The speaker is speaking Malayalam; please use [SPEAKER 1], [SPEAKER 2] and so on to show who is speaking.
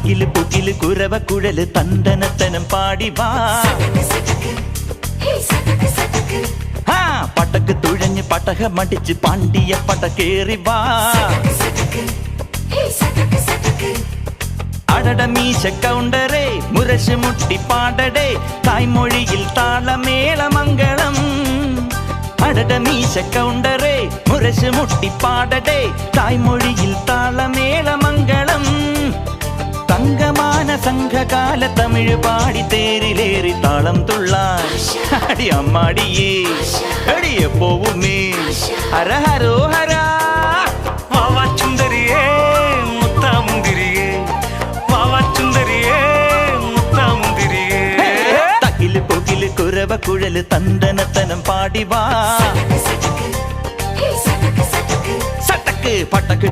[SPEAKER 1] തക്കില് പുകില് കുരവ കുഴല് തന്തനത്തനം പാടി വാ. പടക്ക് തുഴഞ്ഞ് പടക മടിച്ച് പാണ്ടിയ പടക്കേറി വാ. അടട മീശ കൗണ്ടറേ മുരശ് മുട്ടി പാടടേ തായ്മൊഴിയിൽ താളമേളമംഗളം. അടട മീശ കൗണ്ടറേ മുരശ് മുട്ടി പാടടേ തായ്മൊഴിയിൽ താളമേളമംഗളം. തങ്കമാന സംഘകാല തമിഴ് പാടി തേരിലേറി താളം തുള്ളാൻ അടി അമ്മാടിയേ അടിയ പോവുമേ ഹര ഹരോ ഹരാ.
[SPEAKER 2] വാവാ ചുന്ദരിയേ മുത്താമുന്തിരിയേ വാവാ ചുന്ദരിയേ മുത്താമുന്തിരിയേ.
[SPEAKER 1] തകില് പുകില് കുരവ കുഴല് തന്തനത്തനം പാടി വാ. സട്ടക്ക് പട്ടക്ക്